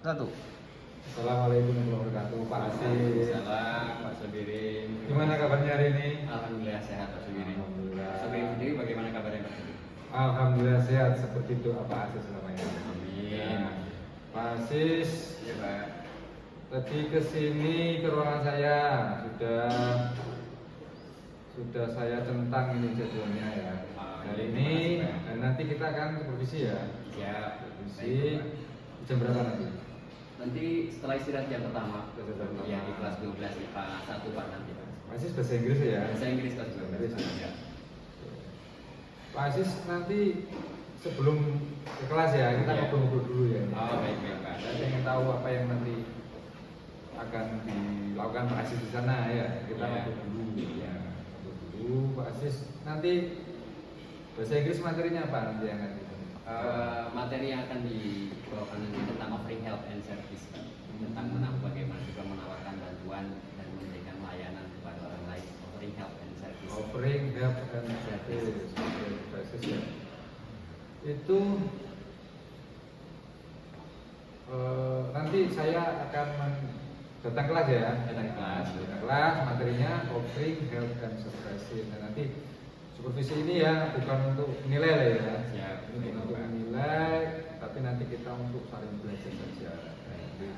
Satu. Assalamualaikum warahmatullahi wabarakatuh, Pak Asis. Salam, Pak Subirin. Gimana kabarnya hari ini? Alhamdulillah sehat, Pak Subirin. Alhamdulillah. Pak Subirin sendiri bagaimana kabarnya, Pak Subirin? Alhamdulillah sehat seperti itu Pak Asis namanya. Amin. Ya. Pak Asis, Ya, Pak. tadi kesini ke ruangan saya sudah saya centang ini jadwalnya ya. Hari ini dan nanti kita akan supervisi ya. Siap. Supervisi jam berapa nanti? Nanti setelah istirahat jam pertama. Jam pertama. Ya, di kelas 12 IPA 1 Pak nanti, Pak. Pak Asis bahasa Inggris ya? Bahasa Inggris kelas 12. Ya. Pak Asis nanti sebelum ke kelas ya kita Ya. ngobrol-ngobrol dulu ya. Oh, baik, Pak. Saya ingin tahu apa yang nanti akan dilakukan Pak Asis di sana ya. Kita Ya. ngobrol dulu ya. Ngobrol dulu Pak Asis. Nanti bahasa Inggris materinya apa nanti yang nanti? Materi yang akan dibawakan nanti tentang offering help and service, Pak. Tentang bagaimana juga menawarkan bantuan dan memberikan layanan kepada orang lain. Offering help and service. Offering help and service. Oke, Pak Asis ya. Itu nanti saya akan datang kelas ya. Datang kelas. Datang kelas materinya offering help and service. Dan nanti supervisi ini ya bukan untuk menilai lah ya. Siap. Ini bukan untuk menilai, tapi nanti kita untuk saling belajar saja. Jadi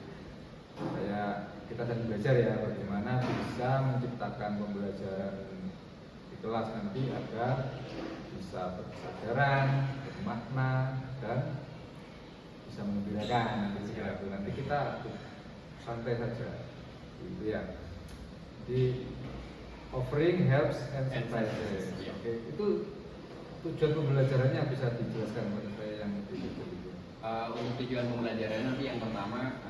kita saling belajar ya bagaimana bisa menciptakan pembelajaran di kelas nanti agar bisa berkesadaran, bermakna dan bisa mengembirakan nanti kita santai saja gitu ya. Jadi offering helps and services. Oke, itu tujuan pembelajarannya bisa dijelaskan kepada saya yang lebih detail itu. Untuk tujuan pembelajaran nanti yang pertama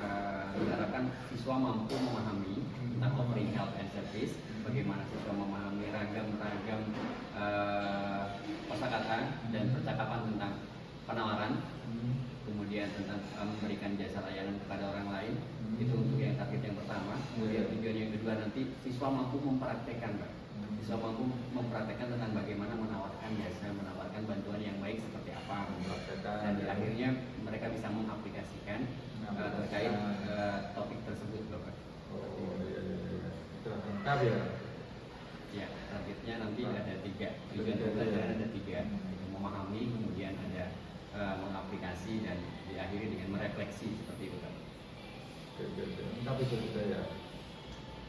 diharapkan siswa mampu memahami tentang offering help and service, bagaimana siswa memahami ragam-ragam kosakata dan percakapan tentang penawaran, kemudian tentang memberikan jasa layanan kepada orang lain. Itu untuk yang target yang pertama. Kemudian tujuan yang kedua nanti siswa mampu mempraktekkan, Pak. Siswa mampu mempraktekkan tentang bagaimana menawarkan jasa, menawarkan bantuan yang baik seperti apa, dan di akhirnya mereka bisa mengaplikasikan terkait topik tersebut, Bapak. Oh iya. Sudah lengkap ya. Ya, targetnya nanti ada 3. Tujuan pembelajaran ada 3. Memahami, kemudian ada mengaplikasi, dan diakhiri dengan merefleksi seperti itu, Pak. Oke. Lengkap itu sudah ya.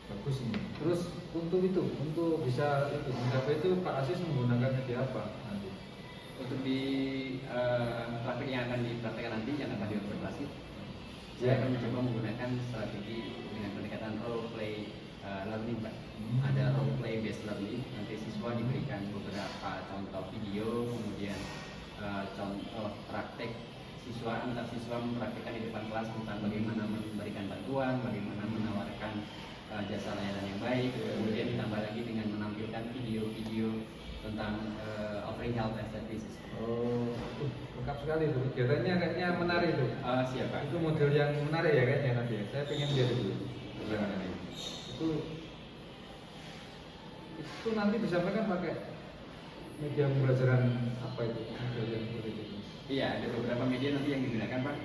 Bagus ini. Terus untuk bisa mencapai itu Pak Asis menggunakan media apa nanti? Untuk di praktik yang akan dipraktekkan nanti, yang akan diobservasi, saya akan mencoba menggunakan strategi dengan pendekatan role play learning, Pak. Ada role play based learning. Nanti siswa diberikan beberapa contoh video, kemudian contoh praktek antar siswa mempraktekkan di depan kelas tentang bagaimana memberikan bantuan, bagaimana menawarkan jasa layanan yang baik, kemudian ditambah lagi dengan menampilkan video-video tentang offering help and services. Oh, lengkap sekali itu. Kegiatannya kayaknya menarik itu. Siapa? Itu model yang menarik ya kayaknya nanti ya. Saya pengen lihat dulu. Itu nanti disampaikan pakai media pembelajaran apa itu? Model yang seperti itu. Iya, ada beberapa media nanti yang digunakan, Pak.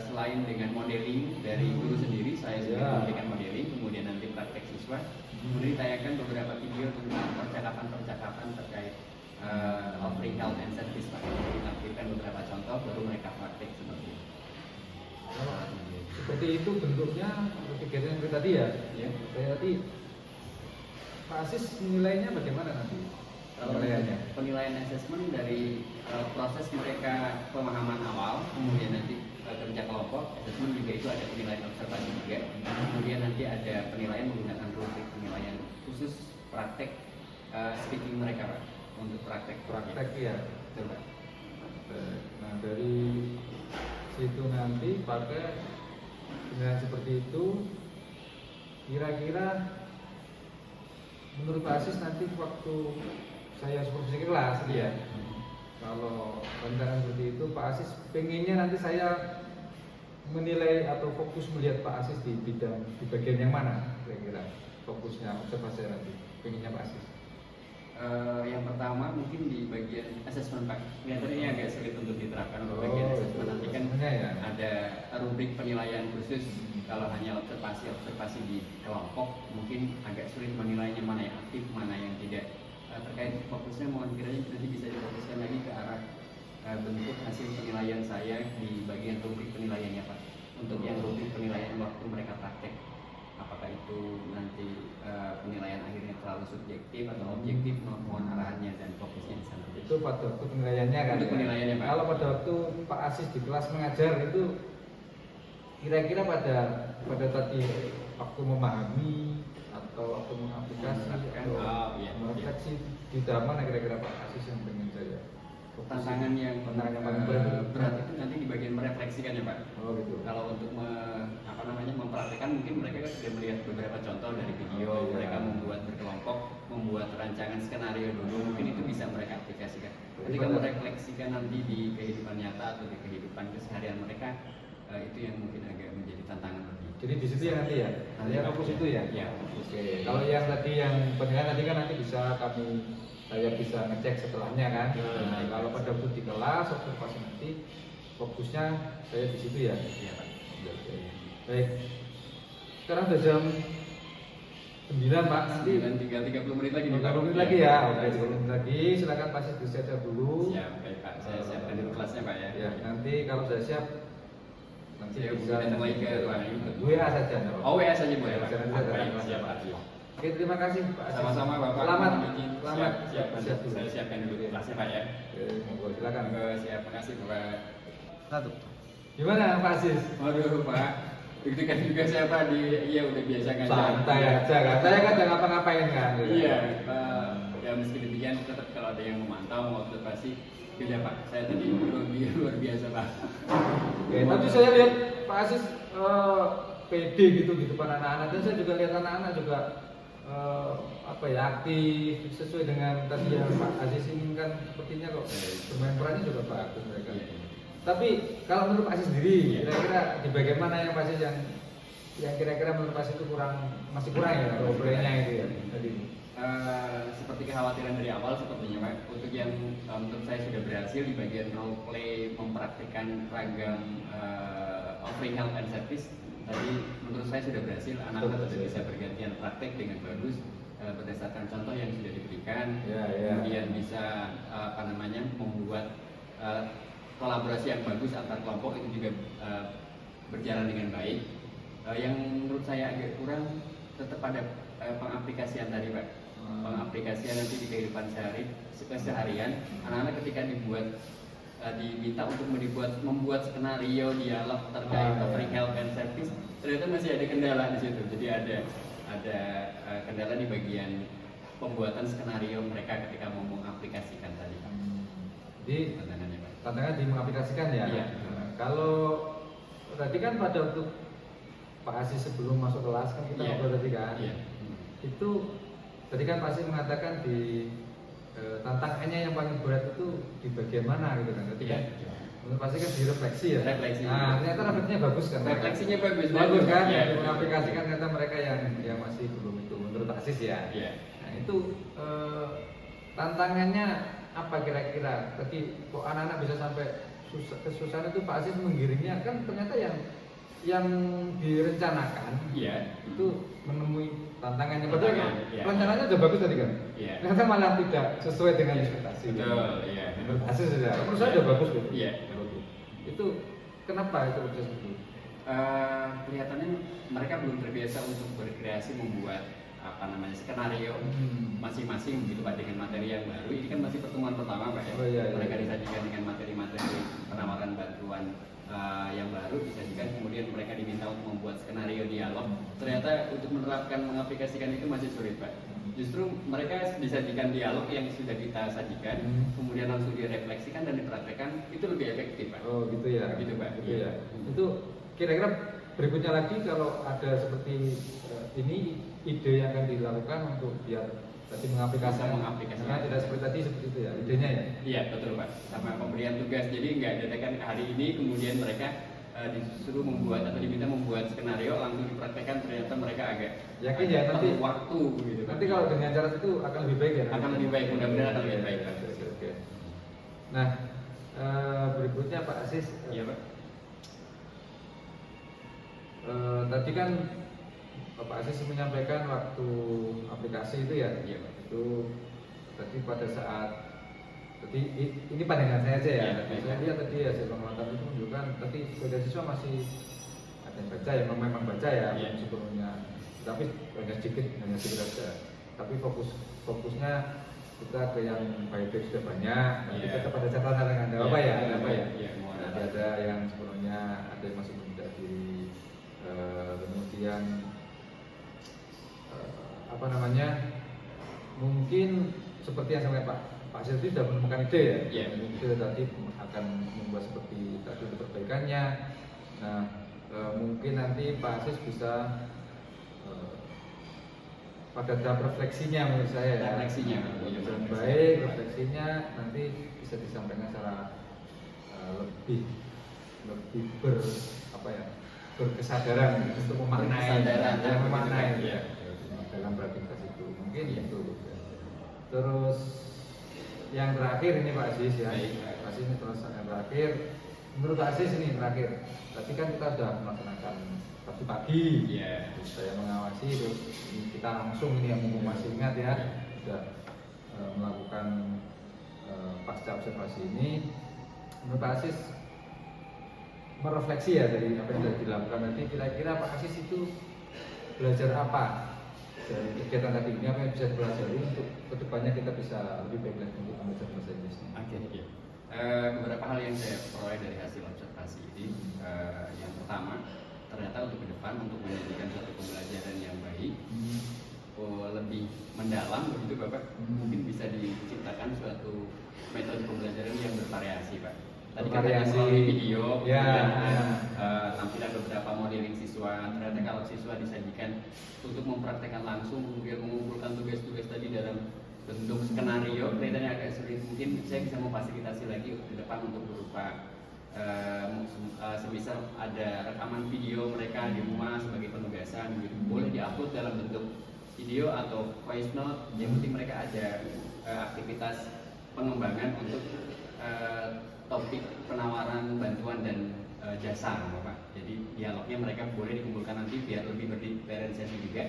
Selain dengan modeling dari guru sendiri, saya juga memberikan modeling, kemudian nanti praktek siswa. Kemudian ditayangkan beberapa video tentang percakapan-percakapan terkait offering help and service, Pak. Ditampilkan beberapa contoh, baru mereka praktek seperti itu. Seperti itu bentuknya seperti kegiatan yang tadi ya. Ya. Saya tadi Pak Asis menilainya bagaimana nanti? Penilaian asesmen dari proses mereka pemahaman awal, kemudian nanti kerja kelompok, asesmen juga itu ada penilaian observasi juga. Kemudian nanti ada penilaian menggunakan rubrik penilaian khusus praktek speaking mereka, Pak. Untuk praktek ya. Coba. Nah dari situ nanti pakai penilaian seperti itu. Kira-kira menurut Pak Asis nanti waktu saya supervisi kelas ya. Kalau rencana seperti itu Pak Asis pengennya nanti saya menilai atau fokus melihat Pak Asis di bagian yang mana kira-kira fokusnya observasi nanti pengennya Pak Asis. Yang pertama mungkin di bagian asesmen Pak. Kelihatannya ini agak sulit untuk diterapkan untuk bagian asesmen. Nanti kan ya. ada rubrik penilaian khusus. Kalau hanya observasi di kelompok, mungkin agak sulit menilainya mana yang aktif, mana yang tidak. Terkait fokusnya mohon kiranya nanti bisa difokuskan lagi ke arah bentuk hasil penilaian saya di bagian rubrik penilaiannya Pak. Untuk yang rubrik penilaian waktu mereka praktek, apakah itu nanti penilaian akhirnya terlalu subjektif atau objektif, mohon arahannya dan fokusnya di sana. Itu pada waktu penilaiannya kan? Untuk penilaiannya Pak. Kalau pada waktu Pak Asis di kelas mengajar itu kira-kira pada tadi waktu memahami atau waktu mengaplikasi atau merefleksi di dalam mana kira-kira Pak Asis yang pengen saya? Tantangan yang paling berat itu nanti di bagian merefleksikan ya Pak. Oh gitu. Kalau untuk mempraktekkan mungkin mereka kan sudah melihat beberapa contoh dari video, mereka membuat berkelompok, membuat rancangan skenario dulu, mungkin itu bisa mereka aplikasikan. Ketika merefleksikan nanti di kehidupan nyata atau di kehidupan keseharian mereka, itu yang mungkin agak menjadi tantangan lebih. Jadi di situ ya nanti ya, fokus itu ya. Iya. Oke. Kalau yang tadi yang penilaian tadi kan nanti saya bisa ngecek setelahnya kan. Nah, kalau pada waktu di kelas observasi nanti fokusnya saya di situ ya. Iya Pak. Oke. Baik. Sekarang sudah jam 9 Pak. Nanti tinggal 30 menit lagi nih Pak. 30 menit lagi ya. Oke, 30 menit lagi. Silakan Pak Sis disiapkan dulu. Siap, baik Pak. Saya siapkan dulu kelasnya Pak ya. Ya, nanti kalau sudah siap nanti Saya bisa datang lagi ke ruangan ini. WA saja. Oh, WA saja boleh Pak. Jangan saya Baik, datang siap Pak. Oke, terima kasih Pak. Sama-sama Bapak. Selamat. Siap. Siap dulu. Saya siapkan dulu kelasnya Pak ya. Oke, monggo silakan. Siap, makasih Bapak. Satu. Gimana Pak Asis? Waduh Pak, deg-degan juga saya Pak iya udah biasa ngajar. Santai aja kan. Saya kan jangan ngapa-ngapain kan. Iya, ya meski demikian tetap kalau ada yang memantau, mau observasi, beda Pak. Saya tadi luar biasa Pak. Oke, tapi saya lihat Pak Asis pede gitu di depan anak-anak dan saya juga lihat anak-anak juga aktif sesuai dengan tadi yang Pak Aziz inginkan, sepertinya kok bermain perannya juga bagus mereka. Tapi kalau menurut Pak Aziz sendiri, kira-kira di bagian mana yang Pak Aziz yang kira-kira menurut Pak Aziz itu masih kurang ya role play-nya itu ya tadi? Seperti kekhawatiran dari awal sepertinya Pak, untuk yang menurut saya sudah berhasil di bagian role play memperhatikan ragam offering health and service. Tadi menurut saya sudah berhasil, anak-anak sudah bisa bergantian praktek dengan bagus berdasarkan contoh yang sudah diberikan. Kemudian bisa membuat kolaborasi yang bagus antar kelompok itu juga berjalan dengan baik. Yang menurut saya agak kurang tetap pada pengaplikasian tadi Pak. Pengaplikasian nanti di kehidupan keseharian, anak-anak ketika diminta untuk membuat skenario dialog terkait offering health and service, ternyata masih ada kendala di situ. Jadi ada kendala di bagian pembuatan skenario mereka ketika mau mengaplikasikan tadi. Jadi tantangannya Pak. Tantangan di mengaplikasikan ya. Iya. Kalau tadi kan pada waktu Pak Aziz sebelum masuk kelas kan kita ngobrol tadi kan. Iya. Itu tadi kan Pak Aziz mengatakan di tantangannya yang paling berat itu di bagian mana gitu kan. Tadi kan menurut Pak Aziz kan di refleksi ya. Refleksi. Nah, ternyata refleksinya bagus kan. Refleksinya bagus. Bagus kan? Ya. Mengaplikasikan ternyata mereka yang masih belum itu menurut Pak Aziz ya. Iya. Nah, itu tantangannya apa kira-kira? Tadi kok anak-anak bisa sampai kesusahan itu Pak Aziz menggiringnya kan ternyata yang direncanakan itu menemui tantangannya. Padahal rencananya udah bagus tadi kan? Ternyata malah tidak sesuai dengan ekspektasi. Betul, iya. Menurut Aziz sudah. Menurut saya udah bagus gitu. Iya. Itu kenapa itu proses itu? Kelihatannya mereka belum terbiasa untuk berkreasi membuat skenario masing-masing begitu Pak, dengan materi yang baru. Ini kan masih pertemuan pertama Pak ya. Mereka disajikan dengan materi-materi penawaran bantuan yang baru disajikan, kemudian mereka diminta untuk membuat skenario dialog. Ternyata untuk menerapkan mengaplikasikan itu masih sulit Pak. Justru mereka disajikan dialog yang sudah kita sajikan, kemudian langsung direfleksikan dan dipraktekkan, itu lebih efektif Pak. Oh gitu ya. Gitu Pak. Gitu ya. Itu kira-kira berikutnya lagi kalau ada seperti ini ide yang akan dilakukan untuk biar tadi mengaplikasikan. Nah, tidak seperti itu ya idenya ya. Iya betul Pak. Sama pemberian tugas, jadi nggak dadakan hari ini kemudian mereka disuruh membuat atau diminta membuat skenario langsung dipraktekkan ternyata mereka agak Yakin ya, nanti perlu waktu gitu kan. nanti kalau dengan cara itu akan lebih baik ya. Akan lebih baik, mudah-mudahan akan lebih baik. Oke. Nah, berikutnya Pak Aziz. Iya Pak. Tadi kan Bapak Aziz menyampaikan waktu aplikasi itu ya. Iya Pak. Itu tadi pada saat ini pandangan saya aja ya. Iya, Saya lihat tadi hasil pengamatan itu menunjukkan tadi sebagian siswa masih ada yang baca ya, memang baca ya Iya. sebelumnya. Tapi hanya sedikit aja. Tapi fokusnya kita ke yang baik sudah banyak. Nanti Iya. tetap ada catatan yang ada apa ya? Ada apa ya? Iya, mau ada. Nanti ada yang sebelumnya ada yang masih menunda diri, kemudian apa namanya? Mungkin seperti yang saya Pak Silvi sudah menemukan ide ya. Iya. Ide tadi akan membuat seperti tadi perbaikannya. Nah, mungkin nanti Pak Aziz bisa pada tahap refleksinya menurut saya ya. Refleksinya. Dengan baik, refleksinya nanti bisa disampaikan secara lebih berkesadaran untuk memaknai, Kesadaran, ya, memaknai iya. dalam beraktivitas itu mungkin itu. Terus yang terakhir ini Pak Aziz ya, Baik. Pak Aziz ini terus yang terakhir. Menurut Pak Aziz ini terakhir. Tadi kan kita sudah melaksanakan pagi-pagi, Iya. saya mengawasi, terus kita langsung ini yang mumpung masih ingat ya, sudah melakukan pasca observasi ini. Menurut Pak Aziz merefleksi ya dari apa yang sudah dilakukan nanti, kira-kira Pak Aziz itu belajar apa dari kegiatan tadi ini, apa yang bisa dipelajari untuk kedepannya kita bisa lebih baik lagi untuk belajar bahasa Inggris ini. Oke. Beberapa hal yang saya peroleh dari hasil observasi ini, yang pertama ternyata untuk ke depan untuk menjadikan suatu pembelajaran yang baik, lebih mendalam begitu Bapak, mungkin bisa diciptakan suatu metode pembelajaran yang bervariasi Pak. Tadi kan hanya Bervariasi. melalui video, Ya, kemudian ya. tampilan beberapa modeling siswa. Ternyata kalau siswa disajikan untuk mempraktekkan langsung, kemudian mengumpulkan tugas-tugas tadi dalam bentuk skenario, kelihatannya agak sulit. Mungkin saya bisa memfasilitasi lagi ke depan untuk berupa semisal ada rekaman video mereka di rumah sebagai penugasan gitu, boleh diupload dalam bentuk video atau voice note. Yang penting mereka ada aktivitas pengembangan untuk topik penawaran bantuan dan jasa Bapak. Jadi dialognya mereka boleh dikumpulkan nanti biar lebih berdiferensiasi juga.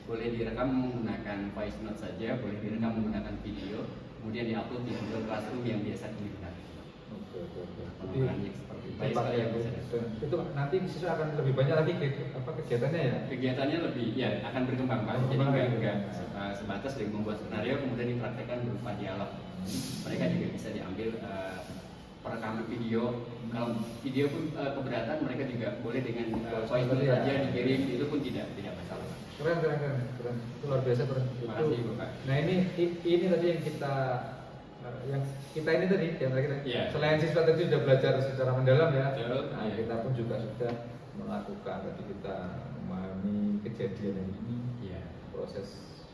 Boleh direkam menggunakan voice note saja, boleh direkam menggunakan video, kemudian diupload di Google Classroom yang biasa digunakan. Oke. Pengembangannya seperti itu. Baik Pak, sekali ya, yang bisa. itu nanti siswa akan lebih banyak lagi kegiatannya ya. Kegiatannya lebih ya akan berkembang Pak. Jadi Berkembang enggak ya. sebatas dari membuat skenario kemudian dipraktekkan berupa dialog. Mereka juga bisa diambil perekaman video. Kalau video pun keberatan, mereka juga boleh dengan voice note Ya. saja dikirim, itu pun tidak masalah. Keren. Itu luar biasa keren. Terima Itu. kasih, Bapak. Nah ini tadi yang kita ini tadi yang terakhir. Iya. Selain siswa tadi sudah belajar secara mendalam ya. Betul. Nah, Iya. kita pun juga sudah melakukan tadi kita memahami kejadian yang ini, Iya. proses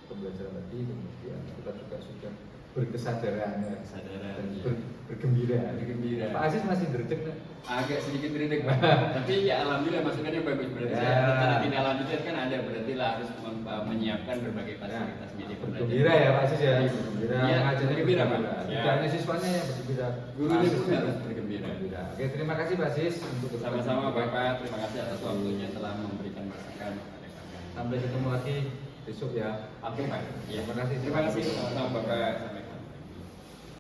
pembelajaran tadi, kemudian kita juga sudah berkesadaran ya. Kesadaran, Dan iya. bergembira. Bergembira. Pak Aziz masih derdek nggak? Agak sedikit beredek Pak. Tapi ya alhamdulillah masukannya bagus. Berarti Ya. saya rencana tindak lanjutnya kan ada, berarti lah harus menyiapkan berbagai fasilitas media Bergembira ya Pak Aziz ya. Iya. Bergembira. Iya, Mengajarnya bergembira, Pak. bergembira. Ya. Tidak hanya siswanya yang bergembira. Gurunya pun Mahasiswa harus juga bergembira. Oke, terima kasih Pak Aziz untuk Sama-sama Bapak, terima kasih atas waktunya telah memberikan masukan kepada kami. Sampai ketemu lagi besok ya. Oke Pak. Iya. Terima kasih. Terima kasih sama-sama Bapak. Sampai